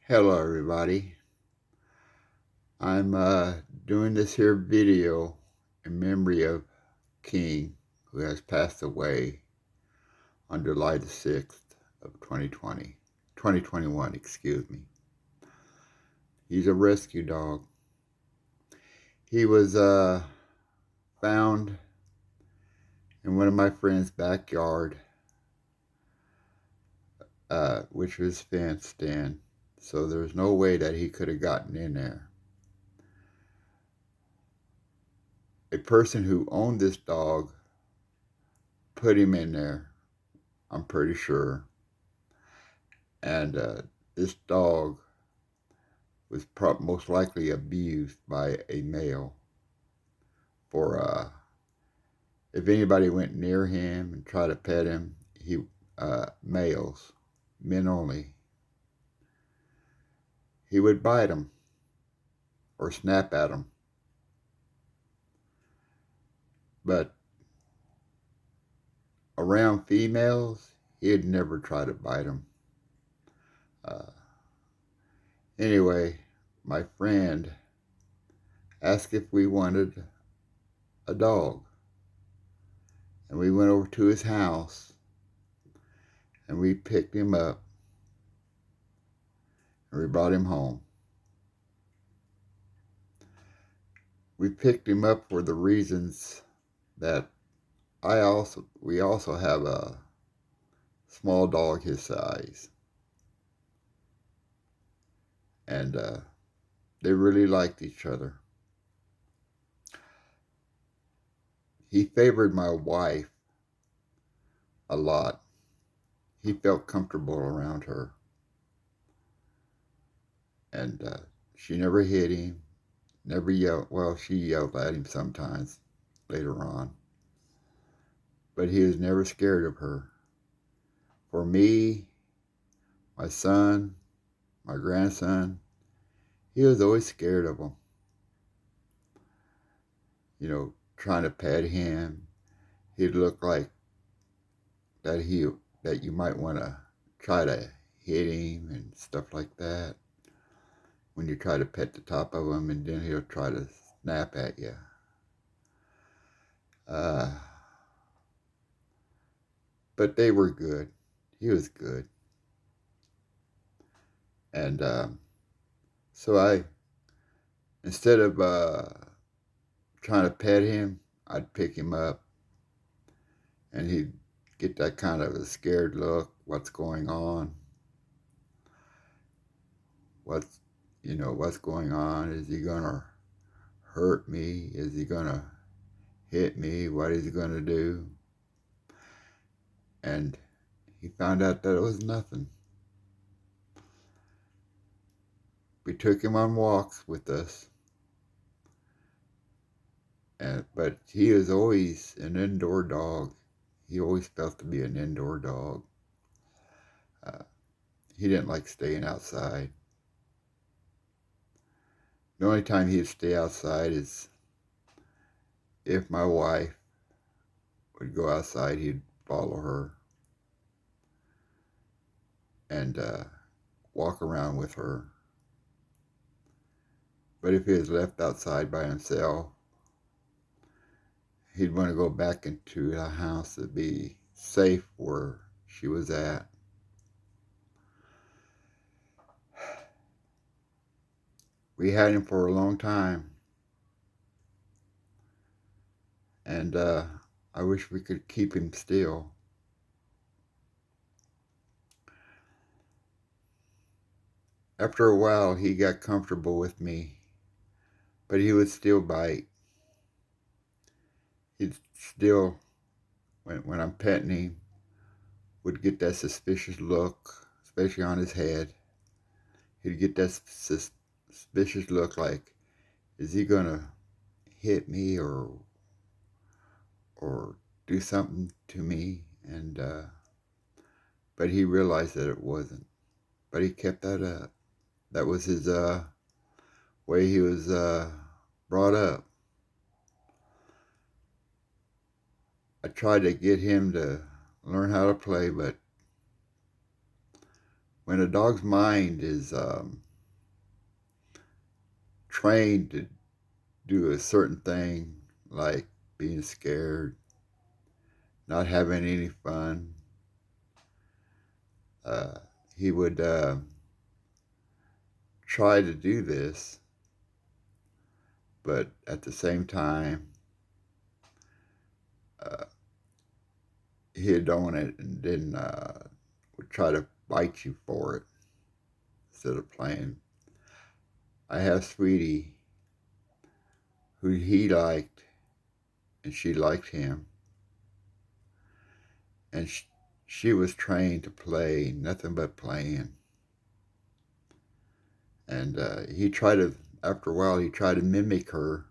Hello everybody. I'm doing this here video in memory of King, who has passed away on July the 6th of 2021, excuse me. He's a rescue dog. He was found in one of my friend's backyard, which was fenced in, so there's no way that he could have gotten in there. A person who owned this dog put him in there, I'm pretty sure. And this dog was most likely abused by a male. For if anybody went near him and tried to pet him, males, men only, he would bite them or snap at them. But around females, he'd never try to bite them. Anyway, my friend asked if we wanted a dog. And we went over to his house and we picked him up and we brought him home. We picked him up for the reasons that we also have a small dog his size. And they really liked each other. He favored my wife a lot. He felt comfortable around her. And she never hit him, never yelled. Well, she yelled at him sometimes later on. But he was never scared of her. For me, my son, my grandson, he was always scared of them. You know, trying to pet him, he'd look like that you might want to try to hit him and stuff like that. When you try to pet the top of him, and then he'll try to snap at you. But they were good. He was good. And so instead of trying to pet him, I'd pick him up and he'd get that kind of a scared look. What's going on? What's going on? Is he gonna hurt me? Is he gonna hit me? What is he gonna do? And he found out that it was nothing. We took him on walks with us. But he is always an indoor dog. He always felt to be an indoor dog. He didn't like staying outside. The only time he'd stay outside is if my wife would go outside, he'd follow her and walk around with her. But if he was left outside by himself, he'd want to go back into the house to be safe where she was at. We had him for a long time. And I wish we could keep him still. After a while, he got comfortable with me, but he would still bite. He'd still, when I'm petting him, would get that suspicious look, especially on his head. He'd get that suspicious look like, is he gonna hit me or do something to me? And but he realized that it wasn't. But he kept that up. That was his way he was brought up. I tried to get him to learn how to play, but when a dog's mind is trained to do a certain thing, like being scared, not having any fun, uh, he would try to do this, but at the same time, uh, he'd own it and then would try to bite you for it instead of playing. I have Sweetie, who he liked, and she liked him, and she was trained to play nothing but playing. And he tried to, after a while, he tried to mimic her,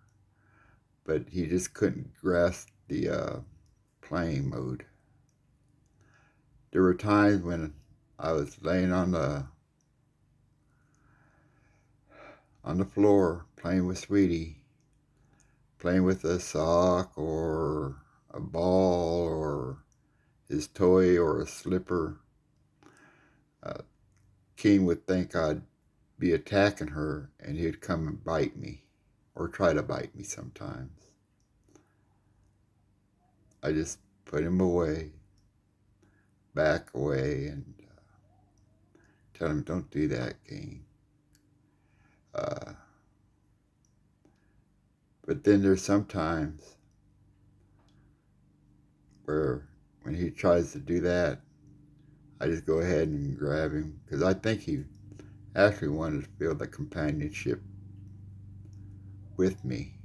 but he just couldn't grasp the playing mode. There were times when I was laying on the floor playing with Sweetie, playing with a sock or a ball or his toy or a slipper. Uh, King would think I'd be attacking her, and he'd come and bite me or try to bite me sometimes. I just put him away, back away, and tell him, don't do that, King. Uh, but then there's sometimes where when he tries to do that, I just go ahead and grab him because I think he actually wanted to feel the companionship with me.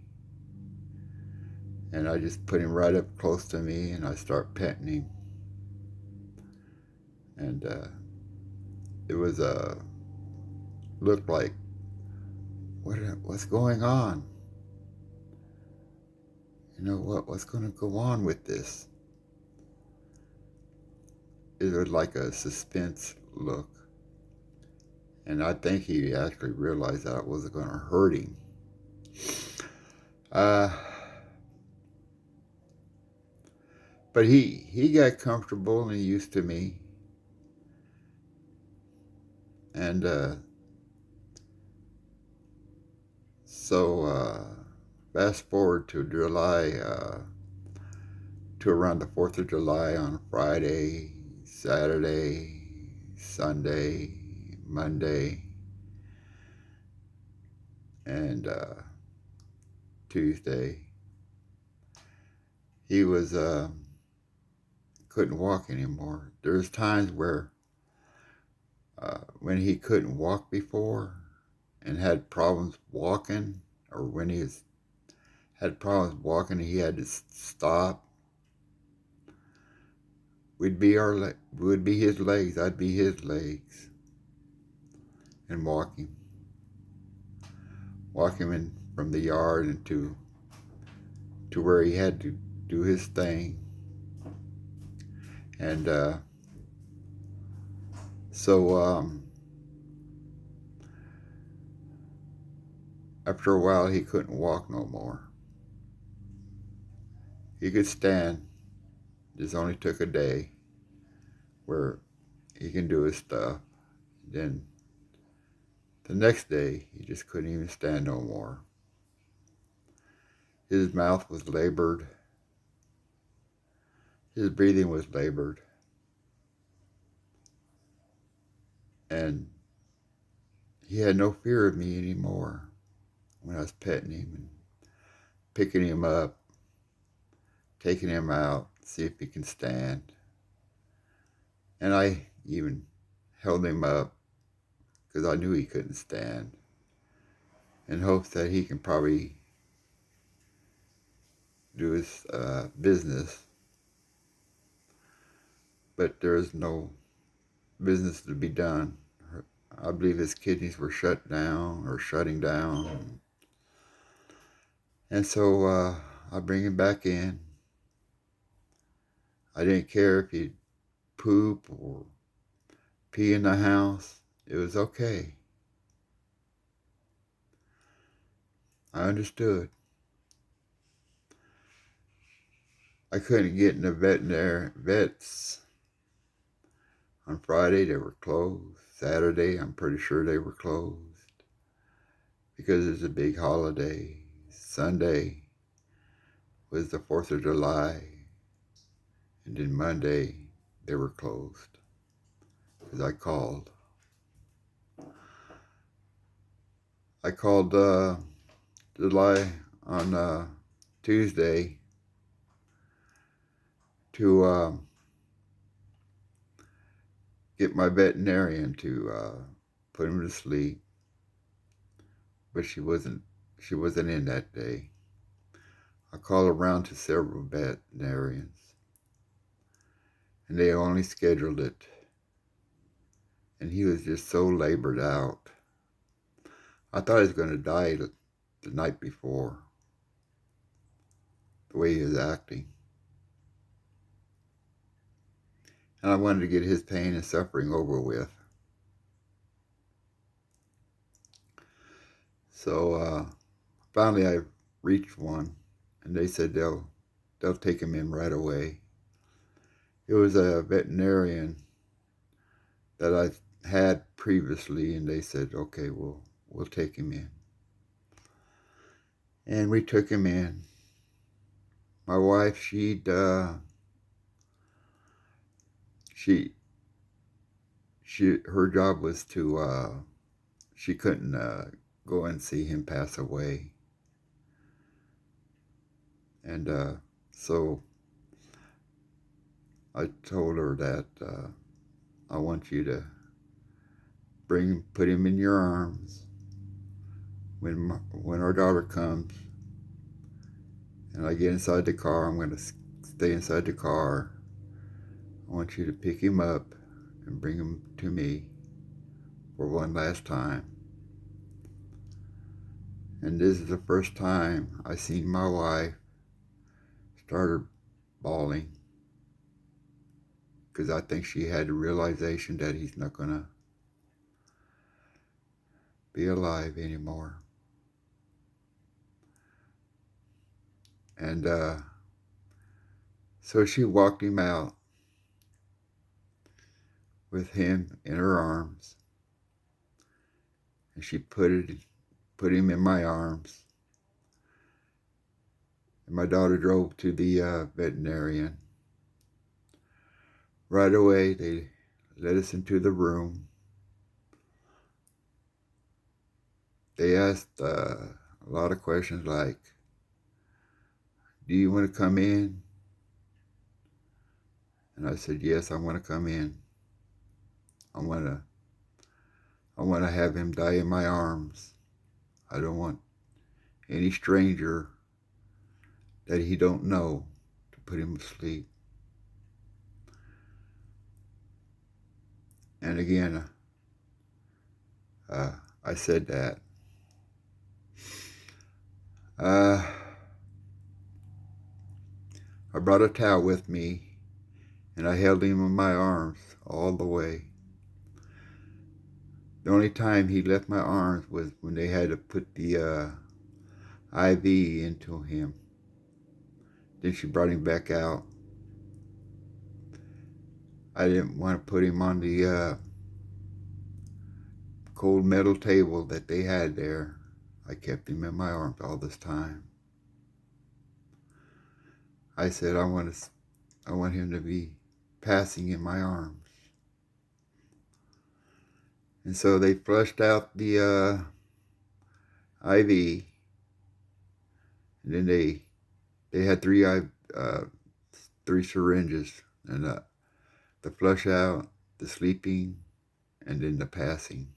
And I just put him right up close to me and I start petting him. And it was looked like, what's going on? You know, what's going to go on with this? It was like a suspense look. And I think he actually realized that I wasn't going to hurt him. Uh, but he got comfortable and used to me. And so fast forward to July, to around the 4th of July on Friday, Saturday, Sunday, Monday, and Tuesday. He was couldn't walk anymore. There's times where when he couldn't walk before and had problems walking, or when had problems walking, he had to stop. Would be his legs. I'd be his legs, and walk him in from the yard into to where he had to do his thing. And so after a while, he couldn't walk no more. He could stand. This only took a day where he can do his stuff. Then the next day, he just couldn't even stand no more. His mouth was labored. His breathing was labored. And he had no fear of me anymore when I was petting him and picking him up, taking him out, see if he can stand. And I even held him up because I knew he couldn't stand, in hopes that he can probably do his business. But there is no business to be done. I believe his kidneys were shut down or shutting down. And so I bring him back in. I didn't care if he'd poop or pee in the house. It was okay. I understood. I couldn't get in the vets on Friday. They were closed. Saturday, I'm pretty sure they were closed because it's a big holiday. Sunday was the 4th of July, and then Monday they were closed because I called. July on Tuesday to get my veterinarian to put him to sleep, but she wasn't in that day. I called around to several veterinarians, and they only scheduled it, and he was just so labored out. I thought he was going to die the night before, the way he was acting. And I wanted to get his pain and suffering over with. So finally I reached one, and they said they'll take him in right away. It was a veterinarian that I had previously, and they said, okay, we'll take him in. And we took him in. My wife, her job was to, she couldn't go and see him pass away. And so I told her that I want you to put him in your arms when our daughter comes, and I get inside the car. I'm going to stay inside the car. I want you to pick him up and bring him to me for one last time. And this is the first time I seen my wife started bawling, because I think she had the realization that he's not going to be alive anymore. And so she walked him out with him in her arms, and she put him in my arms. And my daughter drove to the veterinarian. Right away, they led us into the room. They asked a lot of questions like, do you want to come in? And I said, yes, I want to come in. I want to have him die in my arms. I don't want any stranger that he don't know to put him to sleep. And again, I said that. I brought a towel with me, and I held him in my arms all the way. The only time he left my arms was when they had to put the IV into him. Then she brought him back out. I didn't want to put him on the cold metal table that they had there. I kept him in my arms all this time. I said, I want him to be passing in my arms. And so they flushed out the IV, and then they had three syringes, and the flush out, the sleeping, and then the passing.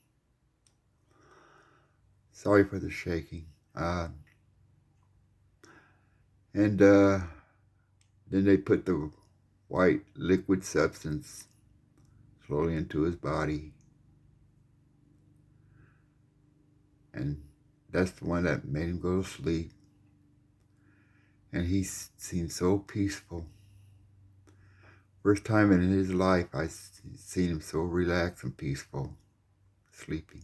Sorry for the shaking. And then they put the white liquid substance slowly into his body. And that's the one that made him go to sleep. And he seemed so peaceful. First time in his life I seen him so relaxed and peaceful, sleeping.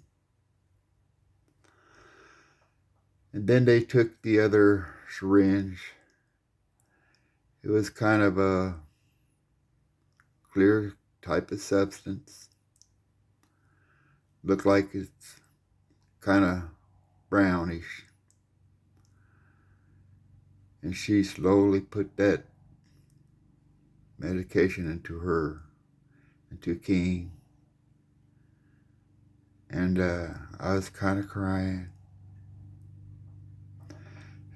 And then they took the other syringe. It was kind of a clear type of substance. look like it's kind of brownish. And she slowly put that medication into King. And I was kind of crying,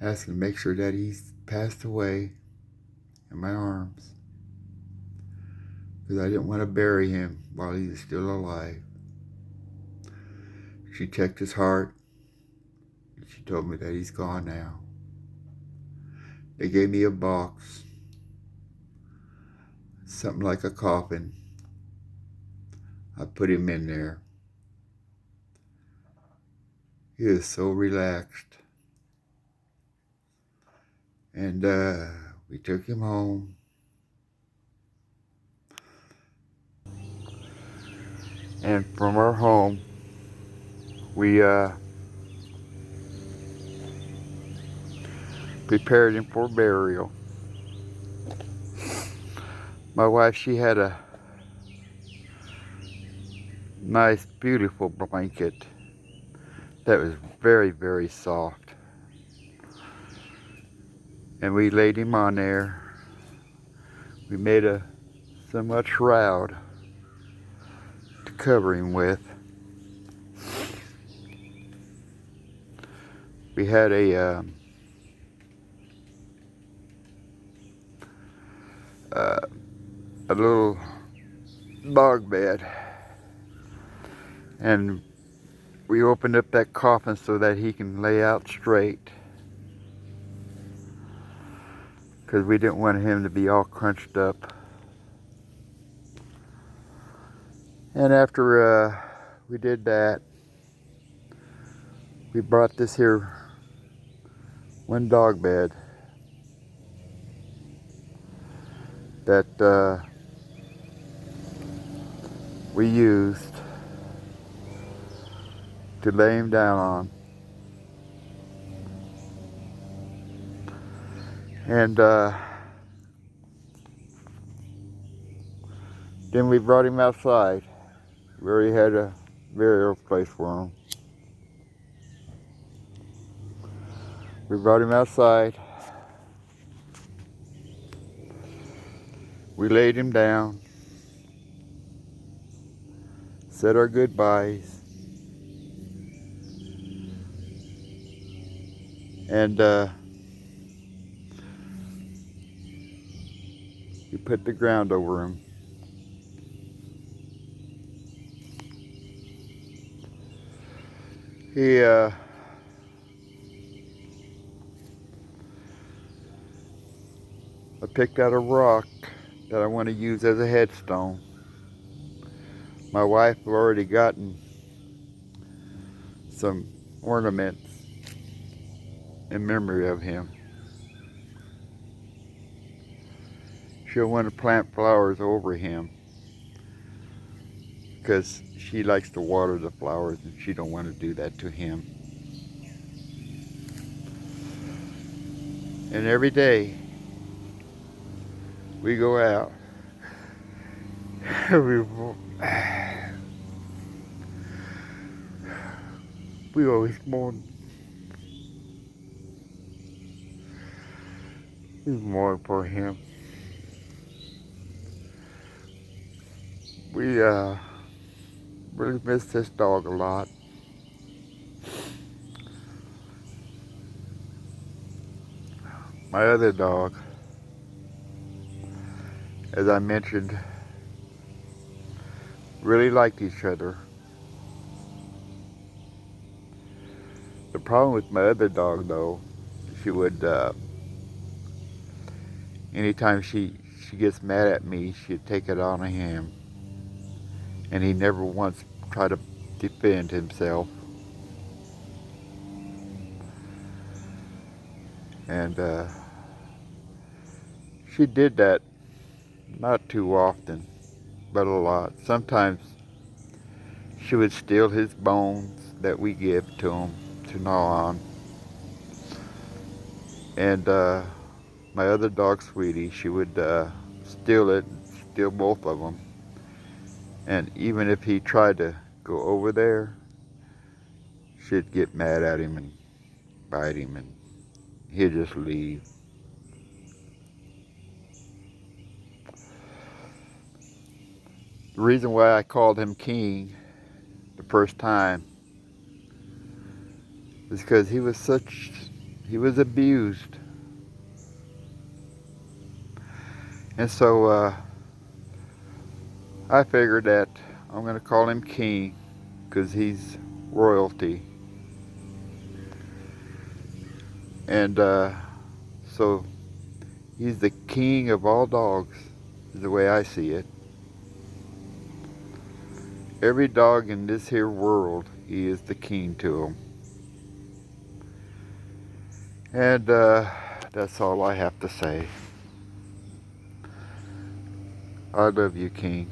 asking to make sure that he's passed away in my arms, because I didn't want to bury him while he was still alive. She checked his heart, and she told me that he's gone now. They gave me a box, something like a coffin. I put him in there. He was so relaxed. And we took him home. And from our home, we prepared him for burial. My wife, she had a nice, beautiful blanket that was very, very soft. And we laid him on there. We made a somewhat shroud to cover him with. We had a little dog bed, and we opened up that coffin so that he can lay out straight, because we didn't want him to be all crunched up. And after we did that, we brought this here one dog bed that we used to lay him down on. And then we brought him outside. We already had a burial place for him. We brought him outside. We laid him down, said our goodbyes, and we put the ground over him. I picked out a rock that I want to use as a headstone. My wife had already gotten some ornaments in memory of him. She'll want to plant flowers over him because she likes to water the flowers, and she don't want to do that to him. And every day we go out, we always mourn. We mourn for him. We really miss this dog a lot. My other dog, as I mentioned, really liked each other. The problem with my other dog, though, she would, anytime she gets mad at me, she'd take it on him. And he never once tried to defend himself. And she did that not too often, but a lot. Sometimes she would steal his bones that we give to him to gnaw on. And my other dog, Sweetie, she would steal both of them. And even if he tried to go over there, she'd get mad at him and bite him, and he'd just leave. The reason why I called him King the first time is because he was abused. And so I figured that I'm going to call him King because he's royalty. And so he's the king of all dogs, is the way I see it. Every dog in this here world, he is the king to them. And that's all I have to say. I love you, King.